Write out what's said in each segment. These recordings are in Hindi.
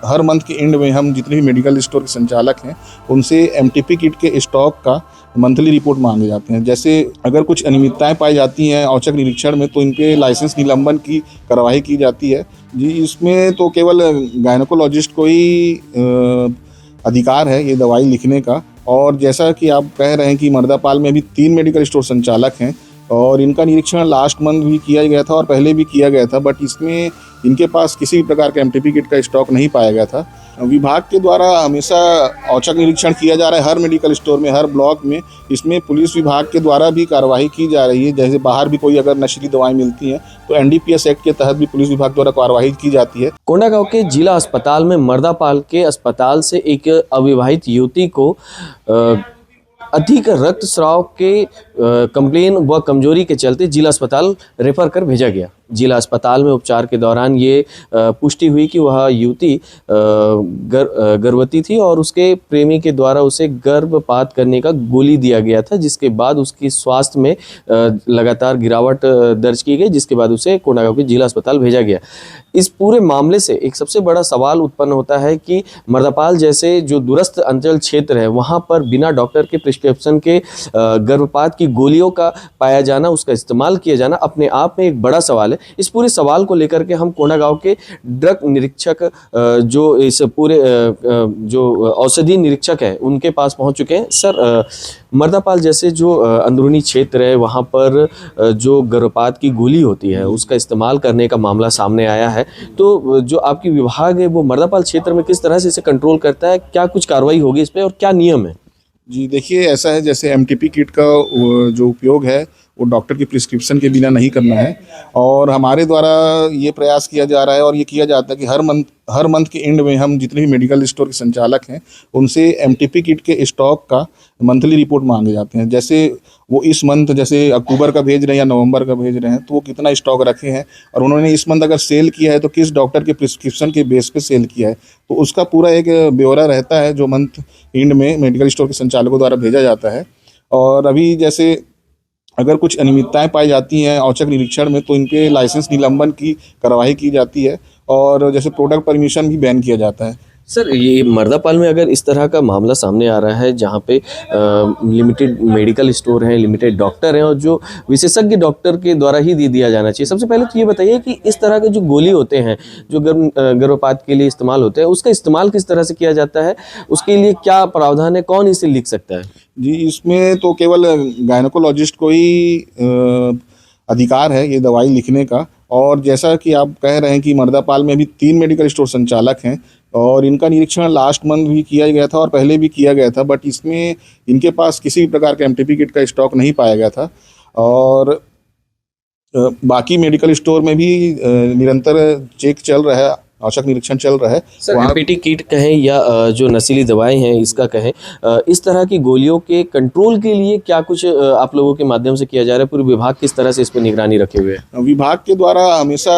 हर मंथ के एंड में हम जितने भी मेडिकल स्टोर के संचालक हैं उनसे एमटीपी किट के स्टॉक का मंथली रिपोर्ट मांगे जाते हैं। जैसे अगर कुछ अनियमितताएं पाई जाती हैं औचक निरीक्षण में तो इनके लाइसेंस निलंबन की कार्रवाई की जाती है। जी, इसमें तो केवल गायनेकोलॉजिस्ट को ही अधिकार है ये दवाई लिखने का। और जैसा कि आप कह रहे हैं कि मर्दापाल में भी 3 मेडिकल स्टोर संचालक हैं और इनका निरीक्षण लास्ट मंथ भी किया गया था और पहले भी किया गया था, बट इसमें इनके पास किसी भी प्रकार का एमटीपी किट का स्टॉक नहीं पाया गया था। विभाग के द्वारा हमेशा औचक निरीक्षण किया जा रहा है हर मेडिकल स्टोर में, हर ब्लॉक में। इसमें पुलिस विभाग के द्वारा भी कार्रवाई की जा रही है। जैसे बाहर भी कोई अगर नशीली दवाएं मिलती हैं तो एनडीपीएस एक्ट के तहत भी पुलिस विभाग द्वारा कार्रवाई की जाती है। कोंडागांव के जिला अस्पताल में मर्दापाल के अस्पताल से एक अविवाहित युवती को अधिक रक्तस्राव के कंप्लेन व कमजोरी के चलते जिला अस्पताल रेफर कर भेजा गया। जिला अस्पताल में उपचार के दौरान ये पुष्टि हुई कि वह युवती गर्भवती थी और उसके प्रेमी के द्वारा उसे गर्भपात करने का गोली दिया गया था, जिसके बाद उसकी स्वास्थ्य में लगातार गिरावट दर्ज की गई, जिसके बाद उसे कोंडागांव के जिला अस्पताल भेजा गया। इस पूरे मामले से एक सबसे बड़ा सवाल उत्पन्न होता है कि मर्दापाल जैसे जो दूरस्थ अंचल क्षेत्र है वहाँ पर बिना डॉक्टर के प्रिस्क्रिप्शन के गर्भपात की गोलियों का पाया जाना, उसका इस्तेमाल किया जाना अपने आप में एक बड़ा सवाल है। इस पूरे सवाल को लेकर के हम कोंडागांव के ड्रग निरीक्षक जो इस पूरे जो औषधि निरीक्षक है उनके पास पहुंच चुके हैं। सर, मर्दापाल जैसे जो अंदरूनी क्षेत्र है वहाँ पर जो गर्भपात की गोली होती है उसका इस्तेमाल करने का मामला सामने आया है, तो जो आपकी विभाग है वो मर्दापाल क्षेत्र में किस तरह से इसे कंट्रोल करता है, क्या कुछ कार्रवाई होगी इस पर और क्या नियम है? जी देखिए, ऐसा है जैसे एमटीपी किट का जो उपयोग है वो डॉक्टर की प्रिस्क्रिप्शन के बिना नहीं करना है और हमारे द्वारा ये प्रयास किया जा रहा है और ये किया जाता है कि हर मंथ के एंड में हम जितने भी मेडिकल स्टोर के संचालक हैं उनसे एमटीपी किट के स्टॉक का मंथली रिपोर्ट मांगे जाते हैं। जैसे वो इस मंथ जैसे अक्टूबर का भेज रहे हैं या नवंबर का भेज रहे हैं तो वो कितना स्टॉक रखे हैं और उन्होंने इस मंथ अगर सेल किया है तो किस डॉक्टर के प्रिस्क्रिप्शन के बेस पे सेल किया है, तो उसका पूरा एक ब्यौरा रहता है जो मंथ एंड में मेडिकल स्टोर के संचालकों द्वारा भेजा जाता है। और अभी जैसे अगर कुछ अनियमितताएं पाई जाती हैं औचक निरीक्षण में तो इनके लाइसेंस निलंबन की कार्रवाई की जाती है और जैसे प्रोडक्ट परमिशन भी बैन किया जाता है। सर, ये मर्दापाल में अगर इस तरह का मामला सामने आ रहा है जहाँ पे लिमिटेड मेडिकल स्टोर हैं, लिमिटेड डॉक्टर हैं और जो विशेषज्ञ डॉक्टर के द्वारा ही दिया जाना चाहिए, सबसे पहले तो ये बताइए कि इस तरह के जो गोली होते हैं जो गर्भपात के लिए इस्तेमाल होते हैं उसका इस्तेमाल किस तरह से किया जाता है, उसके लिए क्या प्रावधान है, कौन इसे लिख सकता है? जी, इसमें तो केवल गायनेकोलॉजिस्ट को ही अधिकार है ये दवाई लिखने का। और जैसा कि आप कह रहे हैं कि मर्दापाल में भी 3 मेडिकल स्टोर संचालक हैं और इनका निरीक्षण लास्ट मंथ भी किया गया था और पहले भी किया गया था, बट इसमें इनके पास किसी भी प्रकार का एमटीपी किट का स्टॉक नहीं पाया गया था। और बाकी मेडिकल स्टोर में भी निरंतर चेक चल रहा है, औचक निरीक्षण चल रहा है। सर, एमटीपी किट कहें या जो नशीली दवाएं हैं इसका कहें, इस तरह की गोलियों के कंट्रोल के लिए क्या कुछ आप लोगों के माध्यम से किया जा रहा है? पूरे विभाग किस तरह से इस पर निगरानी रखे हुए है? विभाग के द्वारा हमेशा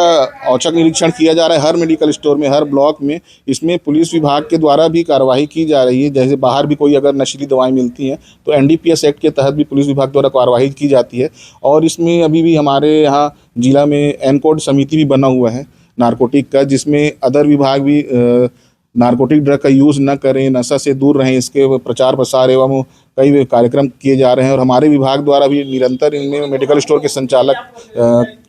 औचक निरीक्षण किया जा रहा है हर मेडिकल स्टोर में, हर ब्लॉक में। इसमें पुलिस विभाग के द्वारा भी कार्रवाई की जा रही है। जैसे बाहर भी कोई अगर नशीली दवाएं मिलती हैं तो एनडीपीएस एक्ट के तहत भी पुलिस विभाग द्वारा कार्रवाई की जाती है। और इसमें अभी भी हमारे यहाँ जिला में एनकोड समिति भी बना हुआ है नारकोटिक का, जिसमें अदर विभाग भी नारकोटिक ड्रग का यूज़ न करें, नशा से दूर रहें, इसके प्रचार प्रसार एवं कई कार्यक्रम किए जा रहे हैं। और हमारे विभाग द्वारा भी निरंतर इनमें मेडिकल स्टोर के संचालक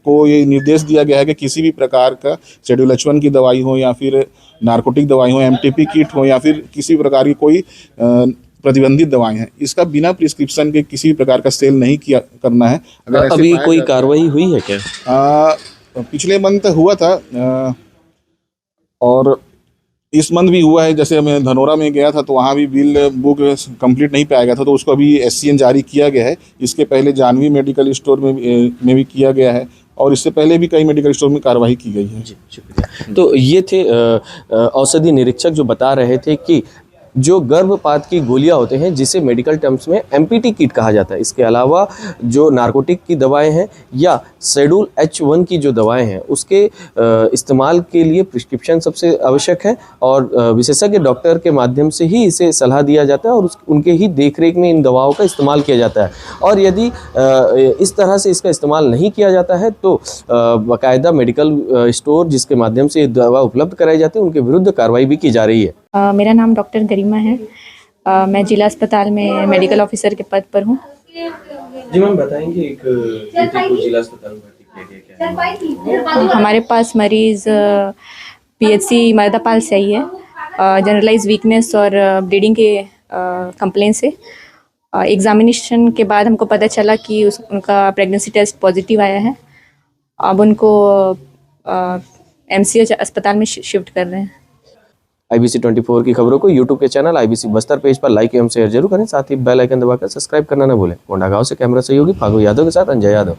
को ये निर्देश दिया गया है कि किसी भी प्रकार का शेड्यूल H1 की दवाई हो या फिर नारकोटिक दवाई हो, एमटीपी किट हो या फिर किसी प्रकार की कोई प्रतिबंधित दवाएं हैं, इसका बिना प्रिस्क्रिप्शन के किसी प्रकार का सेल नहीं किया करना है। अगर अभी कोई कार्रवाई हुई है क्या? पिछले मंथ हुआ था और इस मंथ भी हुआ है। जैसे मैं धनोरा में गया था तो वहाँ भी बिल बुक कंप्लीट नहीं पाया गया था, तो उसको अभी SCN जारी किया गया है। इसके पहले जानवी मेडिकल स्टोर में भी किया गया है और इससे पहले भी कई मेडिकल स्टोर में कार्रवाई की गई है। जी, शुक्रिया। तो ये थे औषधि निरीक्षक जो बता रहे थे कि जो गर्भपात की गोलियां होते हैं, जिसे मेडिकल टर्म्स में एमपीटी किट कहा जाता है। इसके अलावा जो नार्कोटिक की दवाएं हैं या शेड्यूल H1 की जो दवाएं हैं, उसके इस्तेमाल के लिए प्रिस्क्रिप्शन सबसे आवश्यक है और विशेषज्ञ डॉक्टर के माध्यम से ही इसे सलाह दिया जाता है और उनके ही देखरेख में इन दवाओं का इस्तेमाल किया जाता है। और यदि इस तरह से इसका इस्तेमाल नहीं किया जाता है तो बाकायदा मेडिकल स्टोर जिसके माध्यम से ये दवा उपलब्ध कराई जाती है, उनके विरुद्ध कार्रवाई भी की जा रही है। मेरा नाम डॉक्टर गरिमा है। मैं जिला अस्पताल में मेडिकल ऑफिसर के पद पर हूँ। जी मैम, बताएंगे एक बेटे को जिला अस्पताल में भर्ती किया गया, क्या है? हमारे पास मरीज पीएचसी मर्दापाल से आई है। जनरलाइज वीकनेस और ब्लीडिंग के कंप्लेन से एग्जामिनेशन के बाद हमको पता चला कि उनका प्रेगनेंसी टेस्ट पॉजिटिव आया है। अब उनको MCH अस्पताल में शिफ्ट कर रहे हैं। IBC 24 की खबरों को YouTube के चैनल IBC बस्तर पेज पर लाइक एवं शेयर जरूर करें। साथ ही बेल आइकन दबाकर सब्सक्राइब करना न भूलें। कोंडागांव से कैमरा सहयोगी फागू यादव के साथ अंजय यादव।